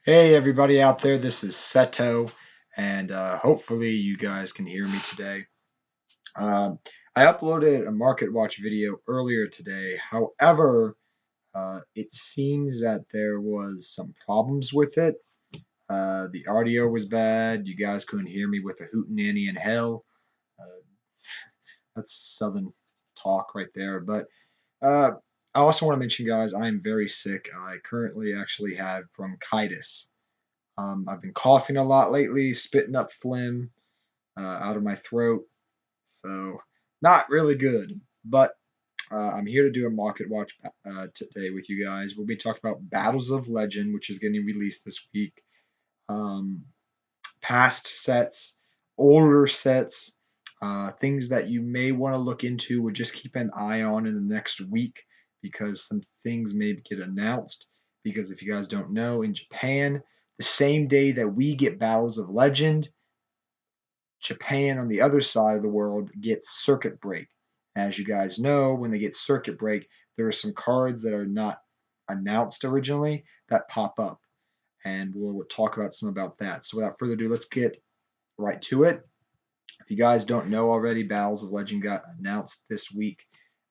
Hey everybody out there, this is Seto, and hopefully you guys can hear me today. Um, I uploaded a Market Watch video earlier today. However, it seems that there was some problems with it. The audio was bad. You guys couldn't hear me with a hootenanny in hell. Uh, that's Southern talk right there. But uh, I also want to mention, guys, I am very sick. I currently actually have bronchitis. I've been coughing a lot lately, spitting up phlegm out of my throat. So, not really good. But I'm here to do a market watch today with you guys. We'll be talking about Battles of Legend, which is getting released this week. Um, Past sets, older sets, things that you may want to look into or just keep an eye on in the next week because some things may get announced. Because if you guys don't know, in Japan, the same day that we get Battles of Legend, Japan on the other side of the world gets Circuit Break. As you guys know, when they get Circuit Break, there are some cards that are not announced originally that pop up. And we'll talk about some about that. So without further ado, let's get right to it. If you guys don't know already, Battles of Legend got announced this week.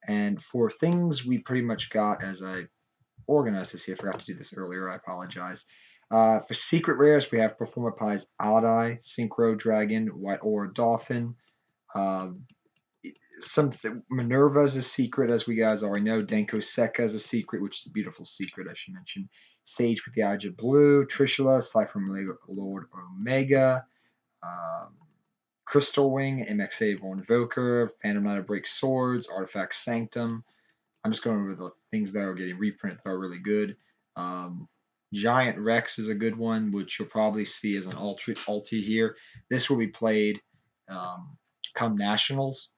And for things we pretty much got, as I organized this here, I forgot to do this earlier, I apologize. For secret rares, we have Performer Pie's Odd-Eye, Synchro Dragon, White Aura Dolphin. Um, Minerva is a secret, as we guys already know. Denko Sekka is a secret, which is a beautiful secret, I should mention. Sage with the Eyes of Blue, Trishula, Cypher Lord Omega, um, Crystal Wing, MXA Invoker, Phantom Knight of Break Swords, Artifact Sanctum. I'm just going over the things that are getting reprinted that are really good. Giant Rex is a good one, which you'll probably see as an ulti here. This will be played come Nationals.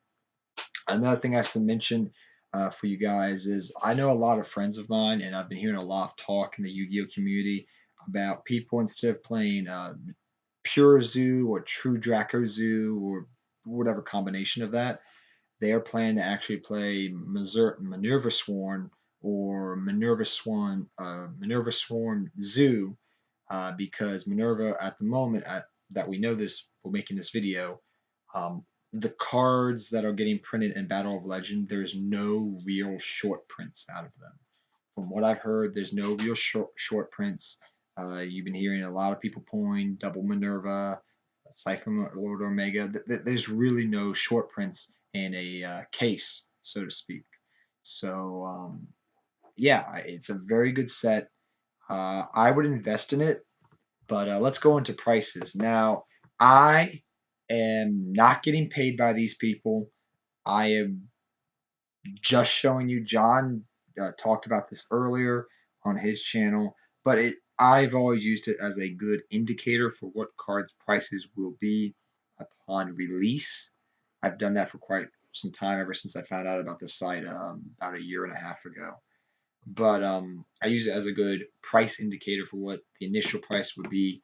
Another thing I should mention for you guys is I know a lot of friends of mine, and I've been hearing a lot of talk in the Yu-Gi-Oh community about people instead of playing Pure Zoo or True Draco Zoo or whatever combination of that, they are planning to actually play Minerva Sworn or Minerva Sworn Zoo because Minerva at the moment that we know this, we're making this video, the cards that are getting printed in Battle of Legend, there's no real short prints out of them. From what I've heard, there's no real short prints. You've been hearing a lot of people pulling Double Minerva, Cyclone Lord Omega. There's really no short prints in a case, so to speak. So, yeah, it's a very good set. I would invest in it, but let's go into prices. Now, I am not getting paid by these people. I am just showing you. John talked about this earlier on his channel, but I've always used it as a good indicator for what cards prices will be upon release. I've done that for quite some time, ever since I found out about this site about a year and a half ago. But I use it as a good price indicator for what the initial price would be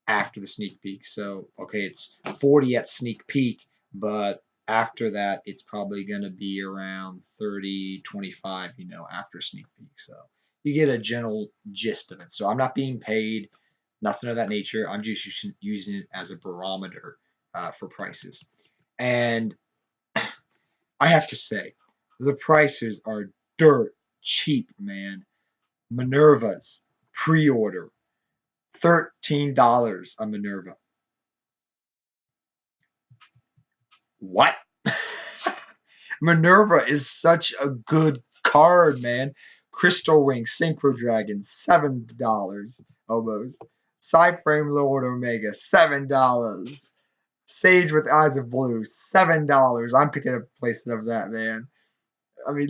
after the sneak peek. So, okay, it's 40 at sneak peek, but after that, it's probably going to be around 30, 25, after sneak peek. So you get a general gist of it. So I'm not being paid, nothing of that nature. I'm just using it as a barometer for prices. And I have to say, the prices are dirt cheap, man. Minerva's pre-order, $13 on Minerva. What? Minerva is such a good card, man. Crystal Wing, Synchro Dragon, $7 almost. Cyframe Lord Omega, $7. Sage with Eyes of Blue, $7. I'm picking up a placement of that, man. I mean,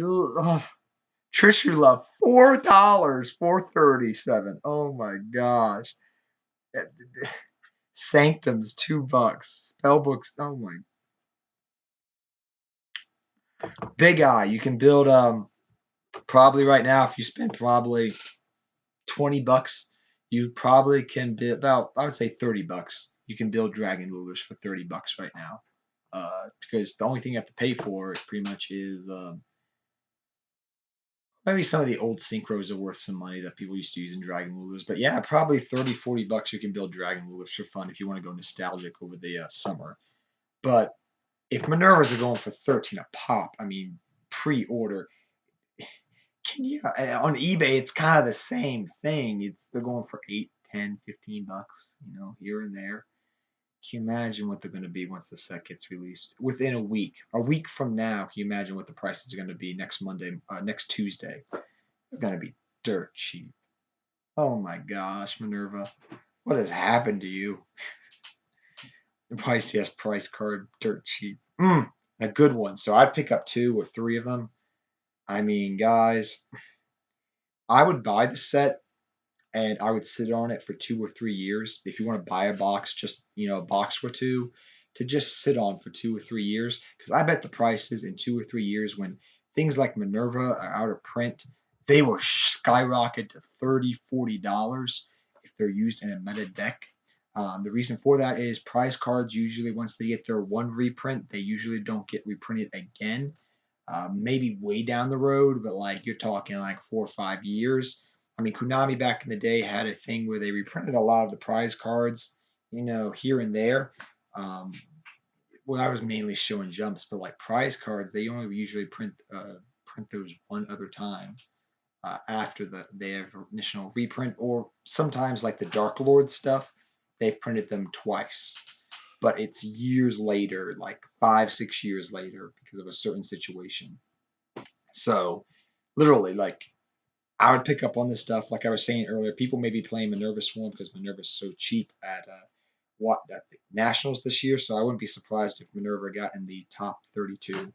Trishula, $4, 437. Oh my gosh. Sanctum's $2. Spellbooks, oh my. Big Eye, you can build probably right now, if you spend probably $20, you probably can build about, I would say, $30. You can build Dragon Rulers for $30 right now. Because the only thing you have to pay for pretty much is Maybe some of the old synchros are worth some money that people used to use in Dragon Rulers. But yeah, probably 30, $40 you can build Dragon Rulers for fun if you want to go nostalgic over the summer. But if Minervas are going for 13 a pop, I mean, pre-order, on eBay it's kind of the same thing. They're going for 8, 10, $15, here and there. Can you imagine what they're going to be once the set gets released? Within a week. A week from now, can you imagine what the prices are going to be next Monday, next Tuesday? They're going to be dirt cheap. Oh my gosh, Minerva. What has happened to you? The priciest price card, dirt cheap. A good one. So I'd pick up 2 or 3 of them. I mean, guys, I would buy the set and I would sit on it for 2 or 3 years. If you want to buy a box, just a box or two to just sit on for 2 or 3 years. Because I bet the prices in 2 or 3 years, when things like Minerva are out of print, they will skyrocket to $30, $40 if they're used in a meta deck. The reason for that is prize cards usually, once they get their one reprint, they usually don't get reprinted again. Maybe way down the road, but like you're talking like 4 or 5 years. I mean, Konami back in the day had a thing where they reprinted a lot of the prize cards, here and there. Um, well, I was mainly showing jumps, but like prize cards, they only usually print those one other time after they have initial reprint, or sometimes like the Dark Lord stuff, they've printed them twice, but it's years later, like 5, 6 years later, because of a certain situation. So literally, like I would pick up on this stuff. Like I was saying earlier, people may be playing Minerva Swarm because Minerva's so cheap at the Nationals this year. So I wouldn't be surprised if Minerva got in the top 32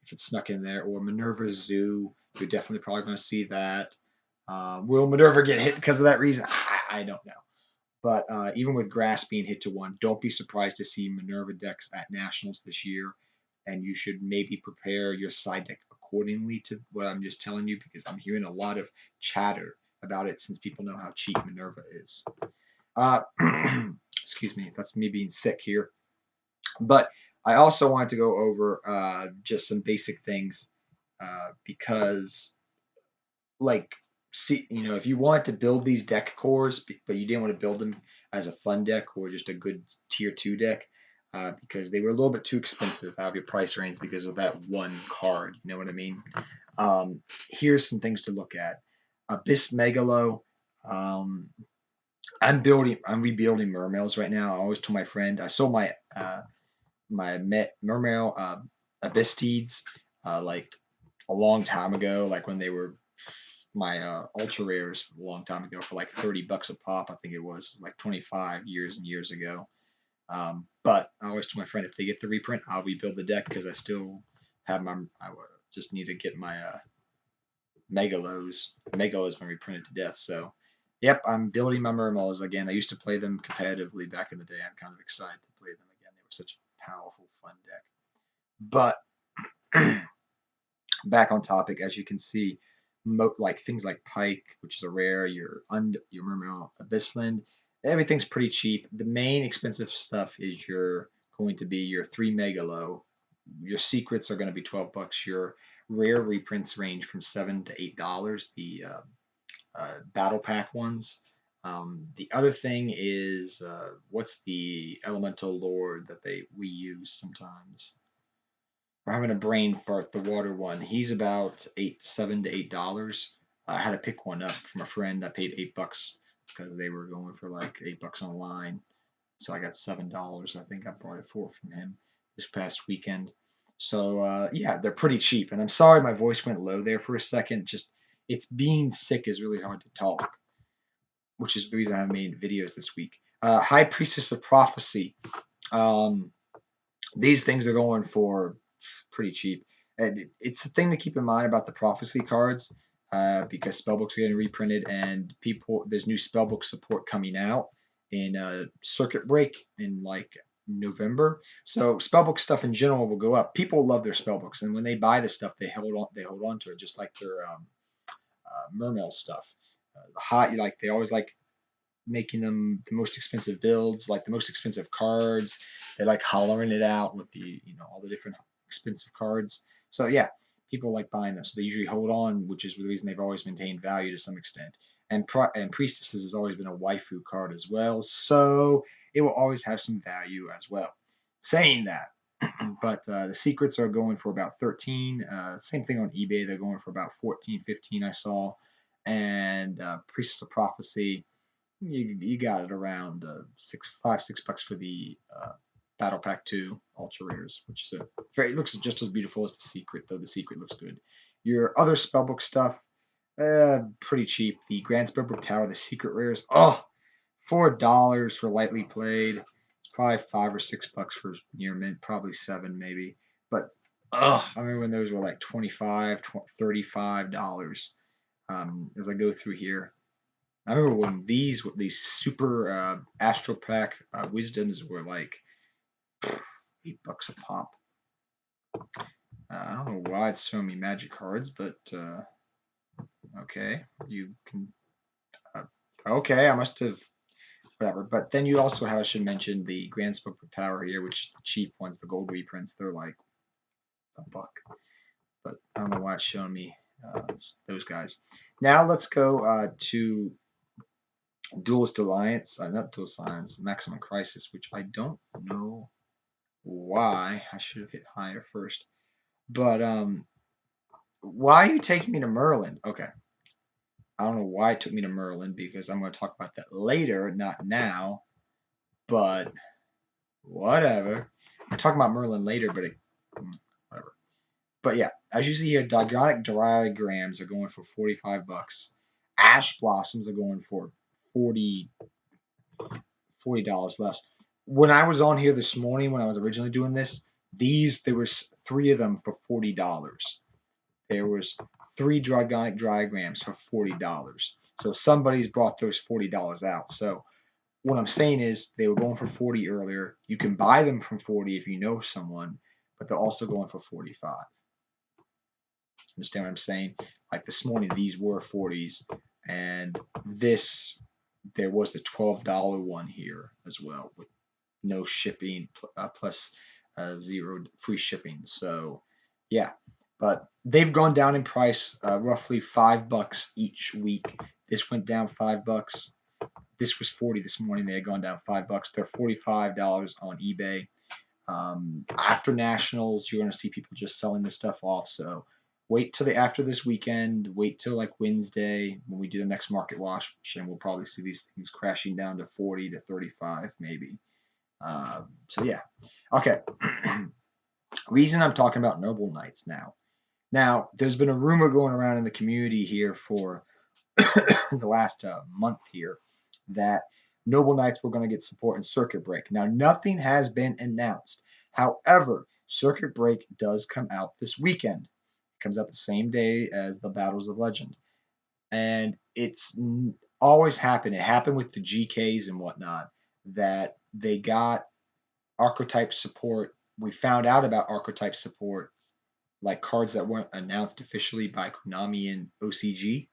if it snuck in there, or Minerva Zoo. You're definitely probably going to see that. Will Minerva get hit because of that reason? I don't know. But even with Grass being hit to 1, don't be surprised to see Minerva decks at Nationals this year. And you should maybe prepare your side deck accordingly to what I'm just telling you, because I'm hearing a lot of chatter about it since people know how cheap Minerva is. Uh, excuse me, that's me being sick here. But I also wanted to go over just some basic things because, like, see, if you want to build these deck cores, but you didn't want to build them as a fun deck or just a good tier 2 deck, because they were a little bit too expensive out of your price range because of that one card. You know what I mean? Here's some things to look at. Abyss Megalo. Um, I'm rebuilding Mermails right now. I always told my friend I sold my Mermail Abyssteeds like a long time ago, like when they were my ultra rares a long time ago for like $30 a pop. I think it was like 25 years and years ago. But I always told my friend if they get the reprint, I'll rebuild the deck because I still have I just need to get my Megalos. Megalos been reprinted to death. So, yep, I'm building my Mermals again. I used to play them competitively back in the day. I'm kind of excited to play them again. They were such a powerful, fun deck. But back on topic, as you can see, like things like Pike, which is a rare, your Mermail Abyssland, everything's pretty cheap. The main expensive stuff is going to be your 3 Megalo. Your secrets are going to be $12. Your rare reprints range from $7 to $8. The battle pack ones. The other thing is what's the elemental lord that we use sometimes? We're having a brain fart. The water one. He's about $7 to $8. I had to pick one up from a friend. I paid $8 because they were going for like $8 online. So I got $7. I think I brought it from him this past weekend. So yeah, they're pretty cheap. And I'm sorry my voice went low there for a second. Just it's being sick is really hard to talk, which is the reason I haven't made videos this week. High Priestess of Prophecy. Um, these things are going for pretty cheap. And it's a thing to keep in mind about the prophecy cards because spellbooks are getting reprinted and there's new spellbook support coming out in Circuit Break in like November. So spellbook stuff in general will go up. People love their spellbooks, and when they buy this stuff, they hold on to it just like their Mermail stuff. Like they always like making them the most expensive builds, like the most expensive cards. They like hollowing it out with all the different expensive cards. So yeah, people like buying them, so they usually hold on, which is the reason they've always maintained value to some extent. And Priestesses has always been a waifu card as well, so it will always have some value as well. Saying that, but the secrets are going for about 13. Same thing on eBay, they're going for about 14, 15 I saw. And Priestess of Prophecy, you got it around $6 for the Battle Pack 2 Ultra Rares, which is it looks just as beautiful as the Secret, though the Secret looks good. Your other spellbook stuff, pretty cheap. The Grand Spellbook Tower, the Secret Rares, $4 for lightly played. It's probably $5 or $6 for near mint, probably 7 maybe. But I remember when those were like $25, $35. As I go through here, I remember when these super Astral Pack Wisdoms were like $8 a pop. I don't know why it's showing me magic cards, but okay, you can. Okay, I must have whatever. But then you also have, I should mention, the Grand Spellbook Tower here, which is the cheap ones, the gold reprints. They're like $1. But I don't know why it's showing me those guys. Now let's go to Duelist Alliance, not Duelist Alliance, Maximum Crisis, which I don't know why. I should have hit higher first. But why are you taking me to Merlin? Okay. I don't know why it took me to Merlin, because I'm going to talk about that later, not now. But whatever. I'm talking about Merlin later, but whatever. But yeah, as you see here, Diagonic Diagrams are going for $45. Ash Blossoms are going for $40 less. When I was on here this morning, when I was originally doing this, there was 3 of them for $40. There was 3 Diagonic Diagrams for $40. So somebody's brought those $40 out. So what I'm saying is they were going for 40 earlier. You can buy them from 40 if you know someone, but they're also going for 45. Understand what I'm saying? Like this morning, these were 40s, and there was a $12 one here as well with no shipping plus 0 free shipping. So yeah, but they've gone down in price roughly $5 each week. This went down $5. This was 40 this morning. They had gone down $5. They're $45 on eBay. After Nationals, you're going to see people just selling this stuff off. So wait till after this weekend. Wait till like Wednesday when we do the next market wash, and we'll probably see these things crashing down to 40 to 35 maybe. So yeah. Okay. Reason I'm talking about Noble Knights now. Now, there's been a rumor going around in the community here for the last month here that Noble Knights were going to get support in Circuit Break. Now, nothing has been announced. However, Circuit Break does come out this weekend. It comes out the same day as the Battles of Legend. And it's always happened. It happened with the GKs and whatnot, that they got archetype support. We found out about archetype support, like cards that weren't announced officially by Konami and OCG.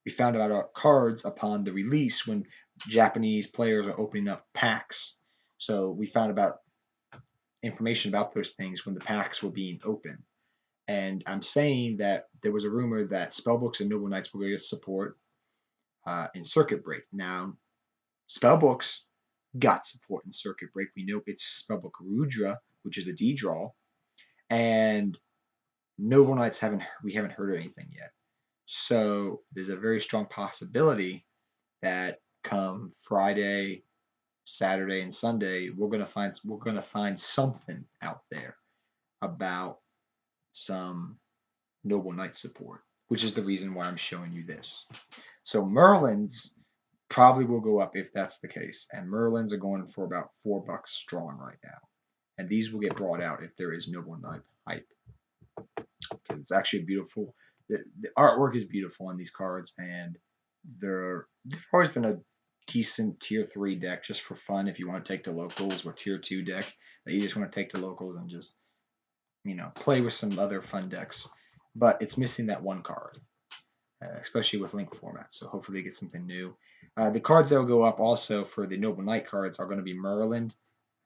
We found out about cards upon the release when Japanese players are opening up packs. So we found about information about those things when the packs were being opened. And I'm saying that there was a rumor that Spellbooks and Noble Knights were going to get support in Circuit Break. Now, Spellbooks got support in Circuit Break. We know it's Spellbook Rudra, which is a D-draw. And Noble Knights we haven't heard anything yet. So there's a very strong possibility that come Friday, Saturday, and Sunday, we're gonna find something out there about some Noble Knight support, which is the reason why I'm showing you this. So Merlins probably will go up if that's the case, and Merlins are going for about $4 strong right now, and these will get brought out if there is Noble Knight hype, because it's actually beautiful. The artwork is beautiful on these cards, and they've always been a decent tier 3 deck just for fun if you want to take to locals, or tier 2 deck that you just want to take to locals and just play with some other fun decks. But it's missing that one card, especially with link format, so hopefully they get something new. The cards that will go up also for the Noble Knight cards are going to be Merlin,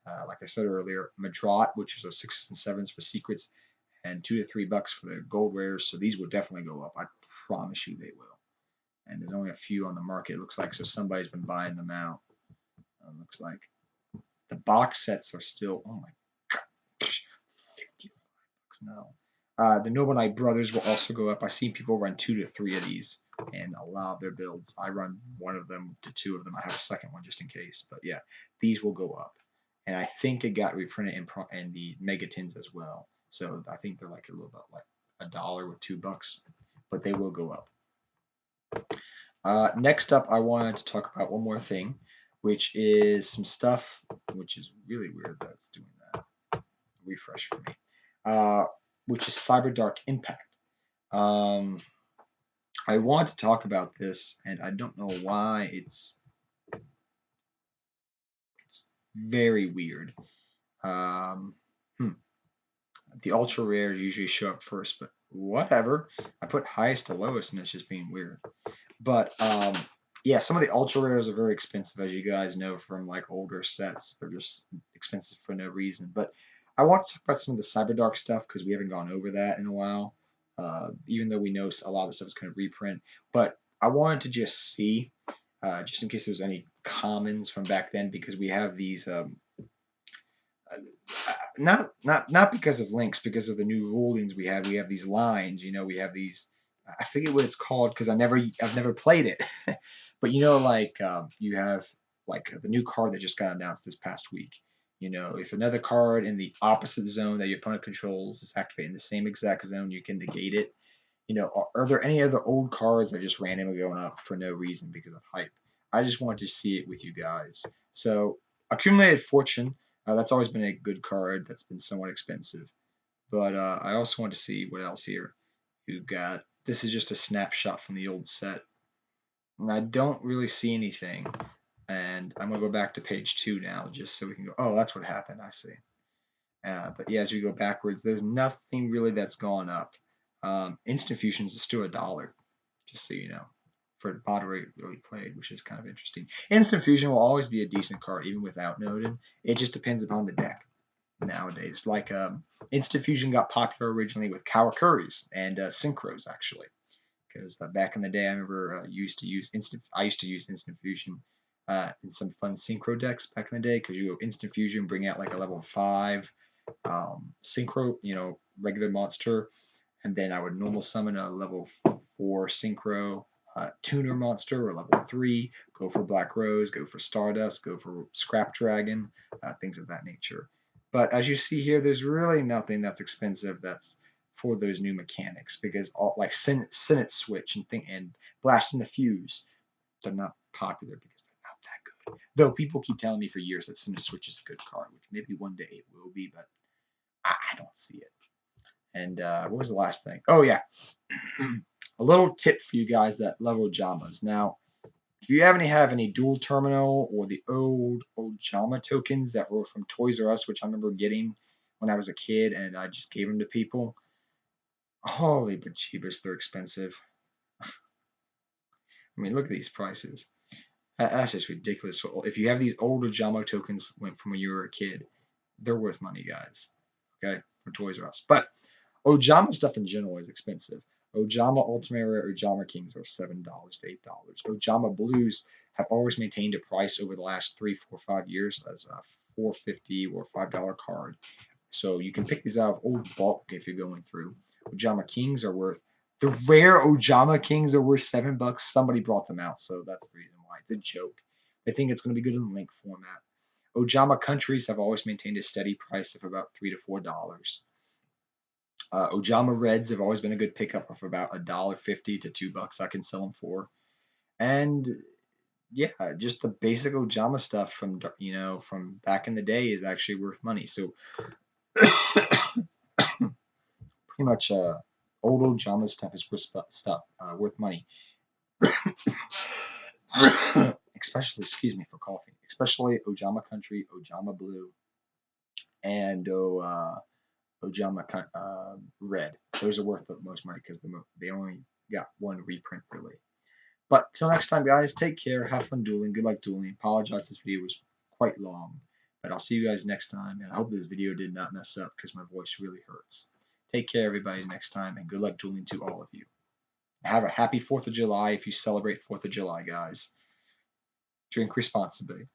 like I said earlier, Madrot, which is a 6s and 7s for secrets, and $2 to $3 for the gold rares. So these will definitely go up. I promise you they will. And there's only a few on the market, it looks like, so somebody's been buying them out. Looks like the box sets are still, oh my god, $55 now. The Noble Knight Brothers will also go up. I've seen people run 2 to 3 of these and a lot of their builds. I run one of them to 2 of them. I have a second one just in case. But yeah, these will go up. And I think it got reprinted in the Mega Tins as well. So I think they're like a little bit like $1 with $2, but they will go up. Next up, I wanted to talk about one more thing, which is some stuff, which is really weird that it's doing that. Refresh for me. Which is Cyber Dark Impact. I want to talk about this, and I don't know why it's very weird. The ultra rares usually show up first, but whatever. I put highest to lowest, and it's just being weird. But yeah, some of the ultra rares are very expensive, as you guys know from like older sets. They're just expensive for no reason. But I want to talk about some of the Cyberdark stuff because we haven't gone over that in a while. Even though we know a lot of the stuff is going to reprint, but I wanted to just see, just in case there's any commons from back then, because we have these. Not because of links, because of the new rulings we have. We have these lines, we have these. I forget what it's called because I've never played it, but like you have like the new card that just got announced this past week. If another card in the opposite zone that your opponent controls is activated in the same exact zone, you can negate it. Are there any other old cards that are just randomly going up for no reason because of hype? I just want to see it with you guys. So Accumulated Fortune, that's always been a good card that's been somewhat expensive. But I also want to see what else here. You've got, this is just a snapshot from the old set. And I don't really see anything. And I'm going to go back to page 2 now just so we can go, oh, that's what happened, I see. But yeah, as we go backwards, there's nothing really that's gone up. Instant Fusions is still $1, just so you know, for moderately played, which is kind of interesting. Instant Fusion will always be a decent card, even without Nodin. It just depends upon the deck nowadays. Like Instant Fusion got popular originally with Kawakuris and Synchros, actually. Because back in the day, I remember I used to use Instant Fusion in some fun Synchro decks back in the day, because you go Instant Fusion, bring out like a level 5 Synchro, regular monster, and then I would normal summon a level 4 Synchro tuner monster, or level 3, go for Black Rose, go for Stardust, go for Scrap Dragon, things of that nature. But as you see here, there's really nothing that's expensive that's for those new mechanics, because all like Senate Switch and Blast in the Fuse, they're not popular because they're not that good. Though people keep telling me for years that Senate Switch is a good card, which maybe one day it will be, but I don't see it. And what was the last thing? Oh yeah, a little tip for you guys that level Jamas. Now, if you have any dual terminal or the old Jama tokens that were from Toys R Us, which I remember getting when I was a kid, and I just gave them to people. Holy bejeebus, they're expensive. I mean, look at these prices. That's just ridiculous. If you have these older Jama tokens from when you were a kid, they're worth money, guys. Okay, from Toys R Us. But Ojama stuff in general is expensive. Ojama Ultimate Rare Ojama Kings are $7 to $8. Ojama Blues have always maintained a price over the last 3, 4, 5 years as a $4.50 or $5 card. So you can pick these out of old bulk if you're going through. Ojama Kings are worth, the rare Ojama Kings are worth $7. Somebody brought them out, so that's the reason why. It's a joke. They think it's going to be good in the link format. Ojama Countries have always maintained a steady price of about $3 to $4. Ojama Reds have always been a good pickup of about $1.50 to $2 I can sell them for. And yeah, just the basic Ojama stuff from back in the day is actually worth money. So pretty much old Ojama stuff is worth money. Especially, excuse me for coughing, especially Ojama Country, Ojama Blue, and Ojama Red. Those are worth the most money because they only got one reprint really. But till next time, guys, take care. Have fun dueling. Good luck dueling. Apologize this video was quite long, but I'll see you guys next time. And I hope this video did not mess up because my voice really hurts. Take care, everybody, next time, and good luck dueling to all of you. Have a happy 4th of July if you celebrate 4th of July, guys. Drink responsibly.